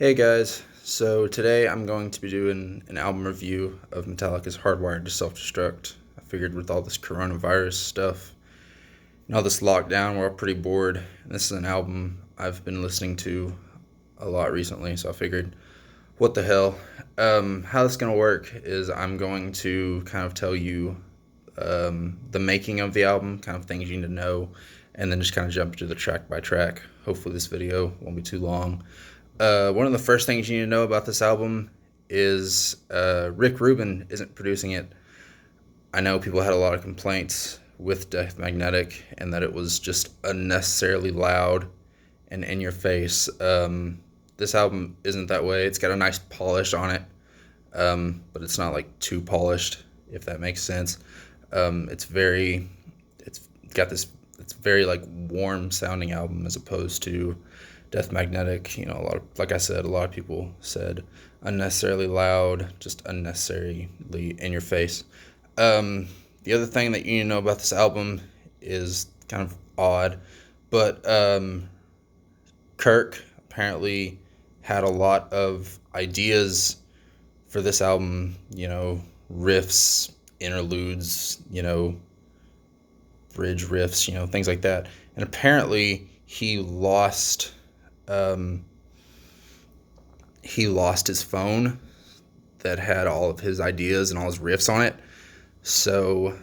Hey guys, so today I'm going to be doing an album review of Metallica's Hardwired to Self-Destruct. I figured with all this coronavirus stuff and all this lockdown, we're all pretty bored. And this is an album I've been listening to a lot recently, so I figured, what the hell? How this is going to work is I'm going to kind of tell you the making of the album, kind of things you need to know, and then just kind of jump into the track by track. Hopefully this video won't be too long. One of the first things you need to know about this album is Rick Rubin isn't producing it. I know people had a lot of complaints with Death Magnetic and that it was just unnecessarily loud and in your face. This album isn't that way. It's got a nice polish on it, but it's not like too polished, if that makes sense. It's got this, it's very like warm sounding album as opposed to Death Magnetic. You know, a lot of, like I said, a lot of people said unnecessarily loud, just unnecessarily in your face. The other thing that you need to know about this album is kind of odd, but Kirk apparently had a lot of ideas for this album, you know, riffs, interludes, you know, bridge riffs, you know, things like that. And apparently he lost his phone that had all of his ideas and all his riffs on it. So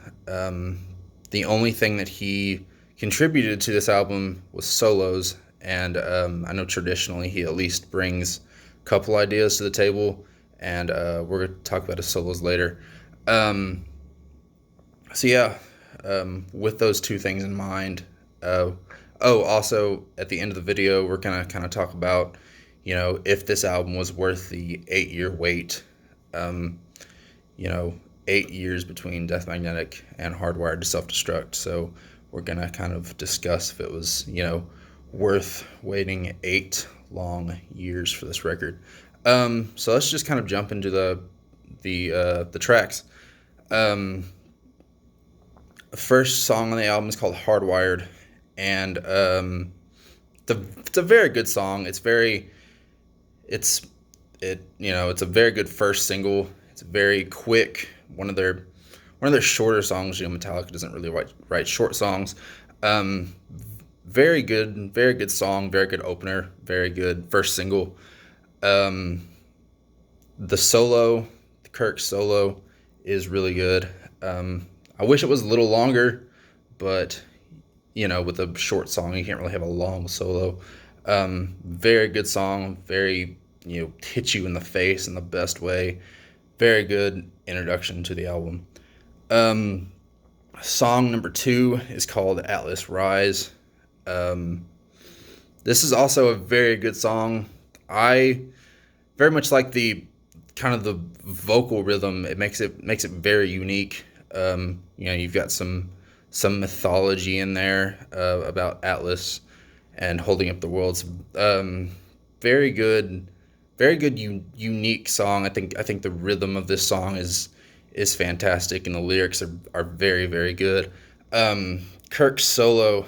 the only thing that he contributed to this album was solos, and I know traditionally he at least brings a couple ideas to the table, and we're going to talk about his solos later. So yeah, with those two things in mind, also at the end of the video, we're gonna kind of talk about, you know, if this album was worth the 8-year wait. You know, 8 years between Death Magnetic and Hardwired to Self-Destruct. So we're gonna kind of discuss if it was, you know, worth waiting 8 long years for this record. So let's just kind of jump into the tracks. The first song on the album is called Hardwired, and it's a very good song. It's a very good first single. It's very quick. One of their shorter songs. You know, Metallica doesn't really write short songs. Very good song. Very good opener. Very good first single. The Kirk solo, is really good. I wish it was a little longer, but you know, with a short song, you can't really have a long solo. Very good song, very, you know, hits you in the face in the best way. Very good introduction to the album. Song number 2 is called Atlas Rise. This is also a very good song. I very much like the kind of the vocal rhythm. It makes it very unique. You know, you've got some mythology in there about Atlas and holding up the world. Very good, unique song. I think the rhythm of this song is fantastic, and the lyrics are very good. Kirk's solo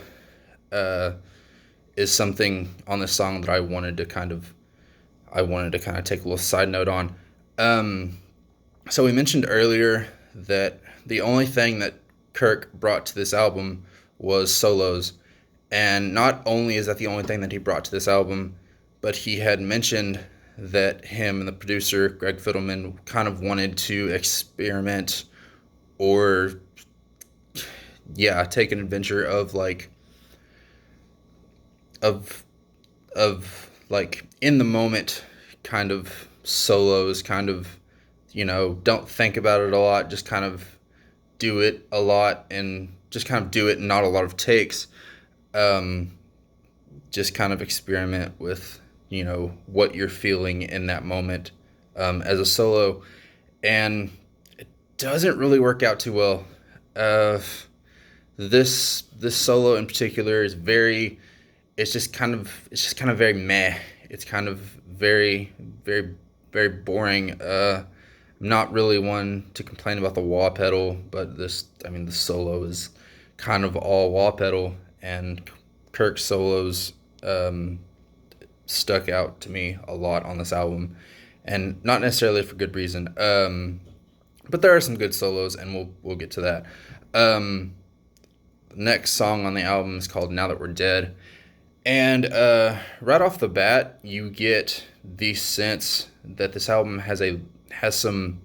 is something on this song that I wanted to kind of take a little side note on. So we mentioned earlier that the only thing that Kirk brought to this album was solos. And not only is that the only thing that he brought to this album, but he had mentioned that him and the producer, Greg Fidelman, kind of wanted to experiment or, yeah, take an adventure of in the moment kind of solos, kind of, you know, don't think about it a lot, just kind of do it a lot and just kind of do it and not a lot of takes. Just kind of experiment with, you know, what you're feeling in that moment as a solo. And it doesn't really work out too well. This solo in particular is it's just kind of very meh. It's kind of very boring. I'm not really one to complain about the wah pedal, but the solo is kind of all wah pedal, and Kirk's solos stuck out to me a lot on this album, and not necessarily for good reason. But there are some good solos, and we'll get to that. Next song on the album is called "Now That We're Dead," and right off the bat, you get the sense that this album has some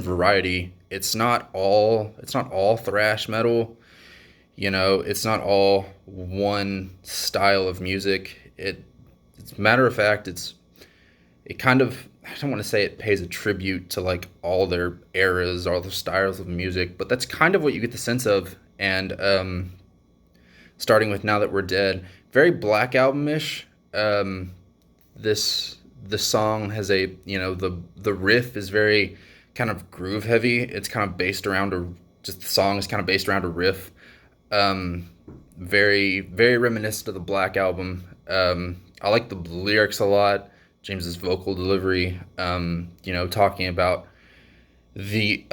variety. It's not all thrash metal. It's not all one style of music. It's matter of fact, it kind of, I don't want to say it pays a tribute to like all their eras, all their styles of music, but that's kind of what you get the sense of. And starting with "Now That We're Dead," very Black Album-ish. This the song has the riff is very kind of groove heavy. It's kind of based around the song is kind of based around a riff. Very very reminiscent of the Black Album. I like the lyrics a lot. James's vocal delivery, talking about the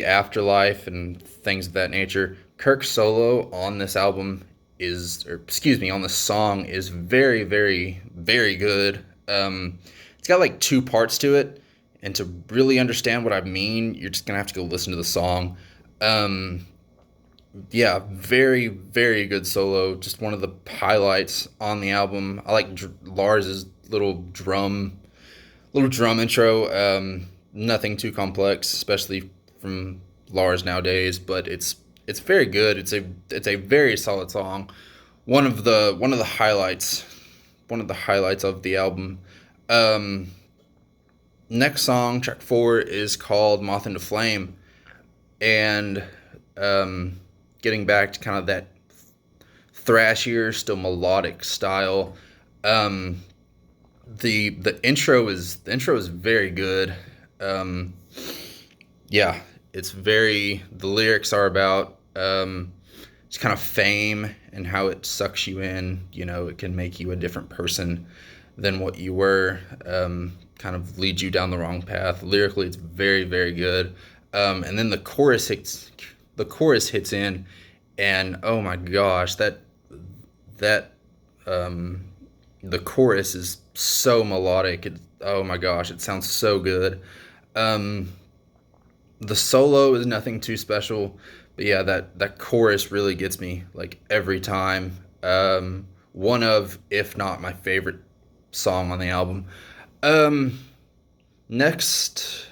afterlife and things of that nature. Kirk's solo on this album on this song is very, very, very good. It's got like two parts to it, and to really understand what I mean, you're just gonna have to go listen to the song. Yeah, very, very good solo. Just one of the highlights on the album. I like Lars's little drum intro. Nothing too complex, especially from Lars nowadays, but it's very good. It's a very solid song. One of the highlights of the album. Next song, track 4, is called "Moth into Flame," and getting back to kind of that thrashier, still melodic style. The intro is very good. Yeah, the lyrics are about just kind of fame and how it sucks you in. It can make you a different person than what you were. Kind of leads you down the wrong path. Lyrically, it's very, very good. And then the chorus hits in, and oh my gosh, that the chorus is so melodic. Oh my gosh, it sounds so good. The solo is nothing too special, but yeah, that chorus really gets me like every time. One of, if not my favorite song on the album. Next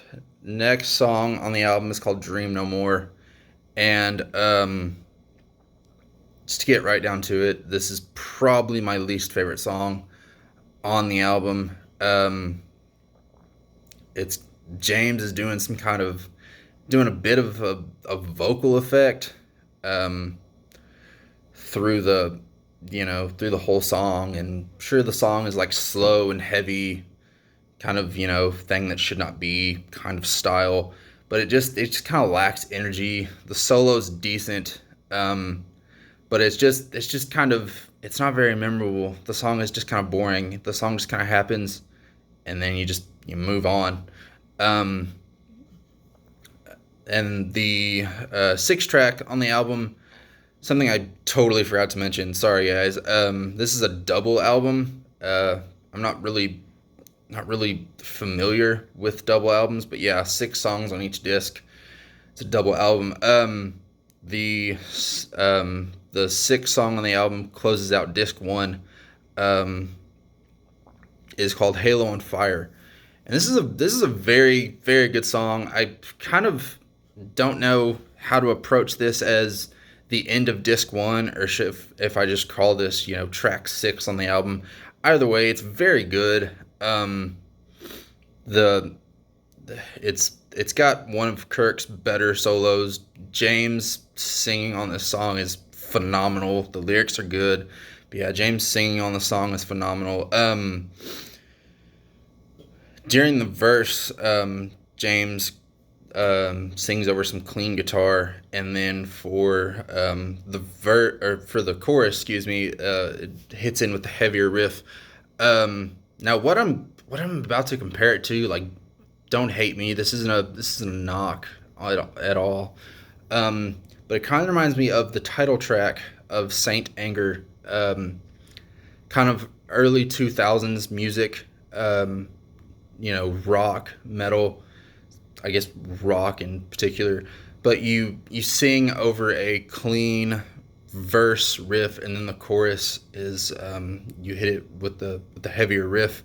song on the album is called "Dream No More," and just to get right down to it, this is probably my least favorite song on the album. It's James is doing a bit of a vocal effect through through the whole song, and sure, the song is like slow and heavy, kind of thing that should not be kind of style, but it just kind of lacks energy. The solo's decent, but it's just kind of, it's not very memorable. The song is just kind of boring. The song just kind of happens, and then you move on. And the sixth track on the album, something I totally forgot to mention. Sorry, guys. This is a double album. I'm not really familiar with double albums, but yeah, 6 songs on each disc. It's a double album. The 6th song on the album closes out disc 1. Is called "Halo on Fire," and this is a very, very good song. I kind of don't know how to approach this as the end of disc 1, or if I just call this track 6 on the album. Either way, it's very good. It's got one of Kirk's better solos. James singing on this song is phenomenal. The lyrics are good, but yeah, James singing on the song is phenomenal. During the verse, James sings over some clean guitar, and then for the chorus, it hits in with the heavier riff. Now what I'm about to compare it to, like, don't hate me. This isn't a knock at all. But it kind of reminds me of the title track of Saint Anger. Kind of early 2000s music, rock, metal, I guess rock in particular, but you sing over a clean verse riff, and then the chorus is you hit it with the heavier riff.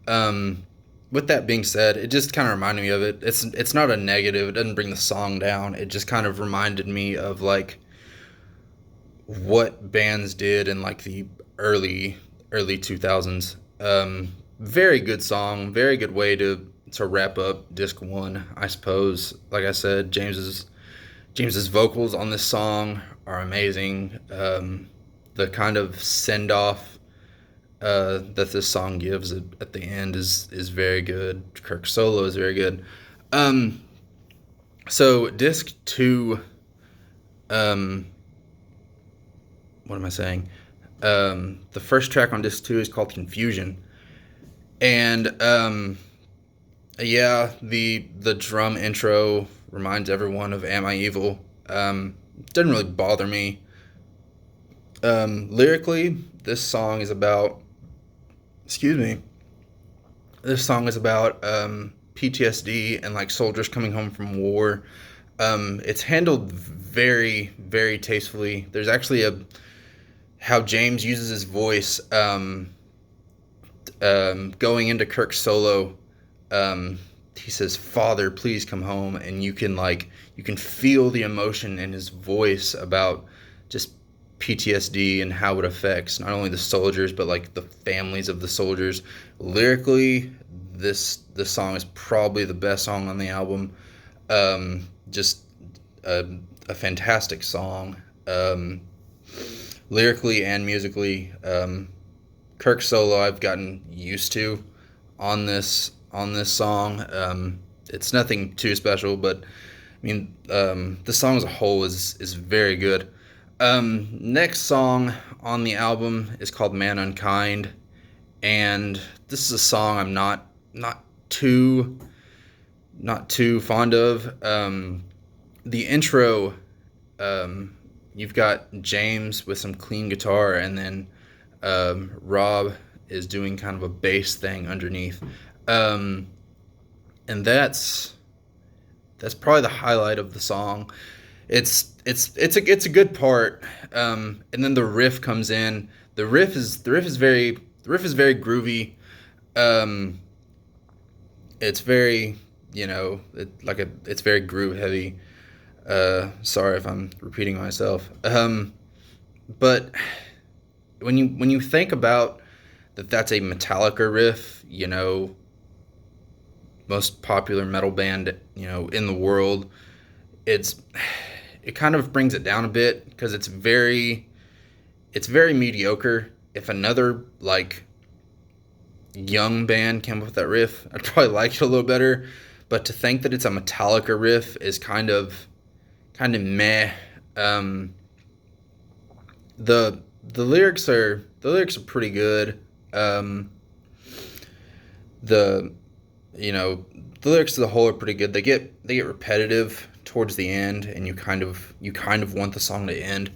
Um, with that being said, it just kind of reminded me of it. It's not a negative. It doesn't bring the song down. It just kind of reminded me of like what bands did in like the early 2000s. Very good song. Very good way to wrap up disc one, I suppose. Like I said, James's vocals on this song are amazing. The kind of send off that this song gives at the end is very good. Kirk's solo is very good. Um, so disc two, um, what am I saying? The first track on disc two is called Confusion, and yeah, the drum intro reminds everyone of Am I Evil. Doesn't really bother me. Lyrically, this song is about, excuse me, this song is about PTSD and like soldiers coming home from war. It's handled very, very tastefully. There's actually how James uses his voice going into Kirk's solo. He says, "Father, please come home," and you can feel the emotion in his voice about just PTSD and how it affects not only the soldiers but like the families of the soldiers. Lyrically, this song is probably the best song on the album. Just a fantastic song, lyrically and musically. Kirk solo I've gotten used to on this song. It's nothing too special, but I mean, the song as a whole is very good. Next song on the album is called "Man Unkind," and this is a song I'm not too fond of. The intro, you've got James with some clean guitar, and then Rob is doing kind of a bass thing underneath, and that's probably the highlight of the song. It's a good part, and then the riff comes in. The riff is very groovy. It's very it's very groove heavy. Sorry if I'm repeating myself. But when you think about that's a Metallica riff, most popular metal band, in the world, it kind of brings it down a bit because it's very mediocre. If another like young band came up with that riff, I'd probably like it a little better. But to think that it's a Metallica riff is kind of meh. The lyrics are pretty good. The the lyrics as a whole are pretty good. They get repetitive towards the end, and you kind of want the song to end.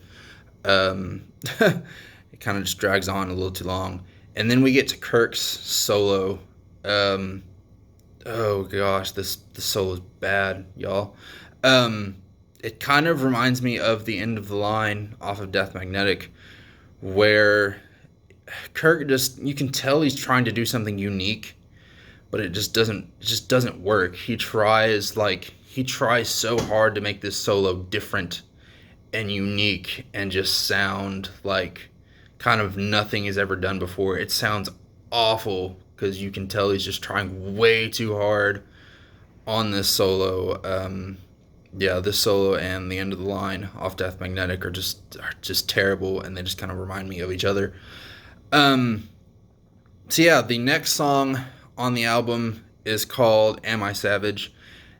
It kind of just drags on a little too long, and then we get to Kirk's solo. Oh gosh, the solo is bad, y'all. It kind of reminds me of the end of the line off of Death Magnetic, where Kirk you can tell he's trying to do something unique, but it just doesn't work. He tries so hard to make this solo different and unique and just sound like kind of nothing he's ever done before. It sounds awful because you can tell he's just trying way too hard on this solo. Yeah, this solo and the end of the line off Death Magnetic are just terrible, and they just kind of remind me of each other. So yeah, the next song on the album is called "Am I Savage?"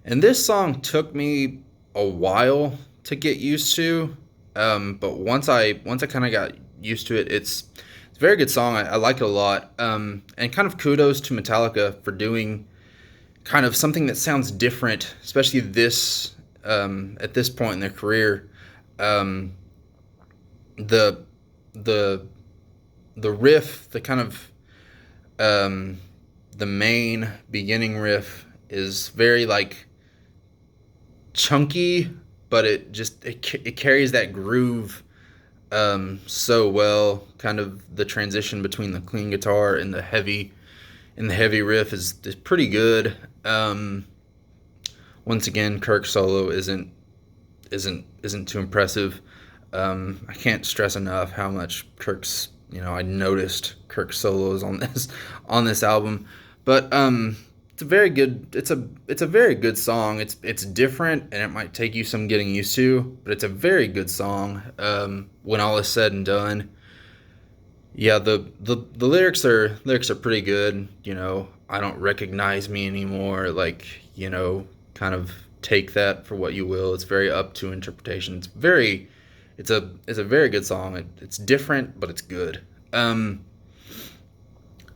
And this song took me a while to get used to, but once I kind of got used to it, it's a very good song. I like it a lot, and kind of kudos to Metallica for doing kind of something that sounds different, especially at this point in their career. The the riff, the kind of um, the main beginning riff is very like chunky, but it carries that groove so well. Kind of the transition between the clean guitar and the heavy riff is pretty good. Once again, Kirk's solo isn't too impressive. I can't stress enough how much I noticed Kirk's solos on this album, but it's a very good it's a very good song. It's different and it might take you some getting used to, but it's a very good song. When all is said and done, yeah, the lyrics are pretty good. I don't recognize me anymore. Like, kind of take that for what you will. It's very up to interpretation. It's a very good song. It's different, but it's good.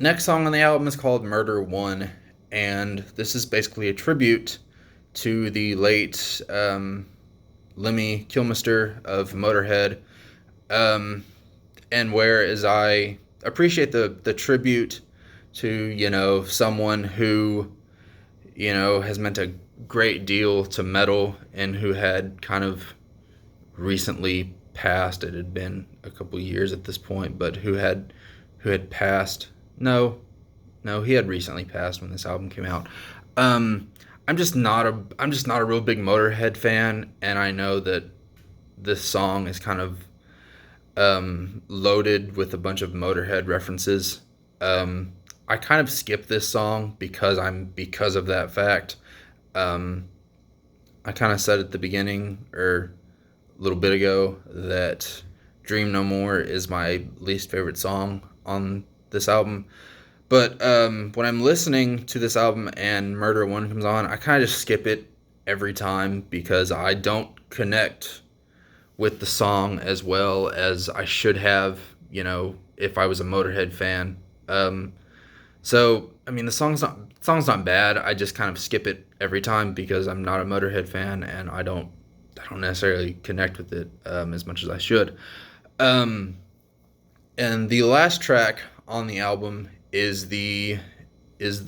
Next song on the album is called Murder One, and this is basically a tribute to the late Lemmy Kilmister of Motorhead. And whereas I appreciate the tribute to someone who has meant a great deal to metal and who had kind of recently passed. It had been a couple years at this point, but who had passed. No, he had recently passed when this album came out. I'm just not a real big Motorhead fan, and I know that this song is kind of loaded with a bunch of Motorhead references. I kind of skip this song because of that fact. I kind of said at the beginning or a little bit ago that Dream No More is my least favorite song on this album. But when I'm listening to this album and Murder One comes on, I kind of just skip it every time because I don't connect with the song as well as I should have, if I was a Motorhead fan. So I mean, the song's not bad. I just kind of skip it every time because I'm not a Motorhead fan and I don't necessarily connect with it as much as I should. And the last track on the album is the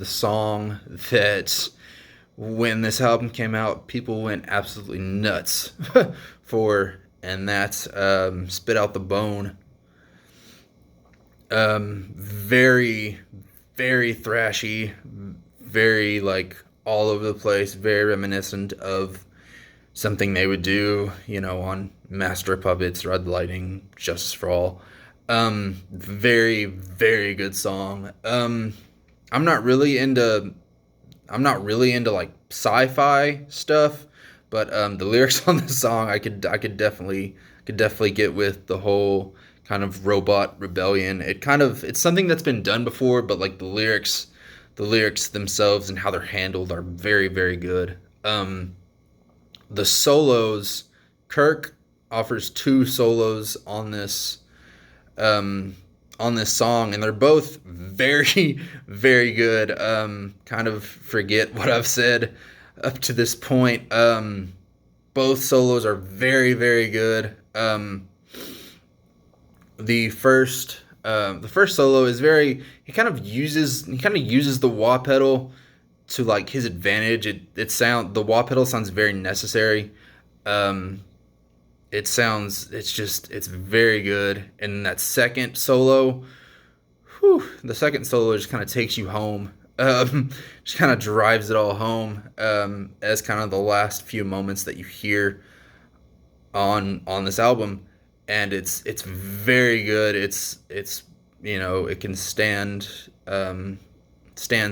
song that when this album came out, people went absolutely nuts for, and that's Spit Out the Bone. Very, very thrashy, very like all over the place, very reminiscent of something they would do, on Master of Puppets, Red Lighting, Justice for All. Very, very good song. I'm not really into like sci-fi stuff, but the lyrics on this song I could definitely get with the whole kind of robot rebellion. It's something that's been done before, but like the lyrics themselves and how they're handled are very, very good. The solos, Kirk offers 2 solos on this song, and they're both very, very good. Kind of forget what I've said up to this point. Both solos are very, very good. The first solo is he kind of uses the wah pedal to like his advantage. The wah pedal sounds very necessary. It's very good. And that second solo, the second solo just kind of takes you home. Just kind of drives it all home as kind of the last few moments that you hear on this album, and it's very good. It can stand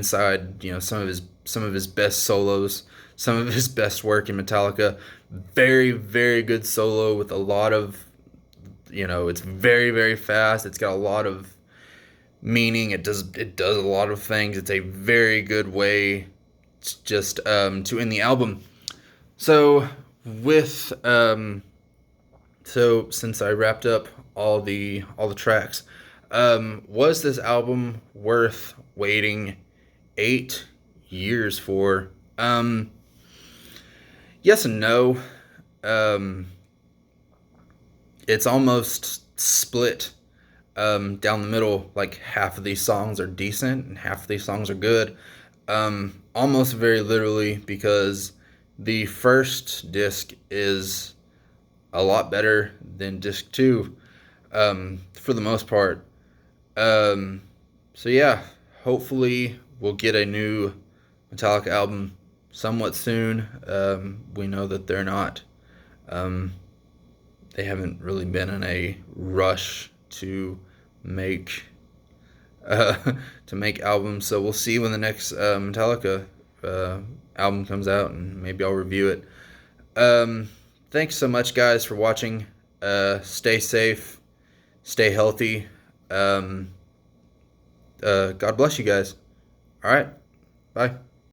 side some of his best solos, some of his best work in Metallica. Very, very good solo with a lot of, it's very, very fast. It's got a lot of meaning. It does a lot of things. It's a very good way to end the album. So since I wrapped up all the tracks, was this album worth waiting 8 years for? Yes and no. It's almost split. down the middle, like half of these songs are decent and half of these songs are good. Almost very literally, because the first disc is a lot better than disc two, for the most part. Um, so yeah, hopefully we'll get a new Metallica album somewhat soon. We know that they're not. Um, they haven't really been in a rush to make uh, to make albums. So we'll see when the next Metallica uh, album comes out, and maybe I'll review it. Um, Thanks so much, guys, for watching. Stay safe, stay healthy. God bless you guys. All right, bye.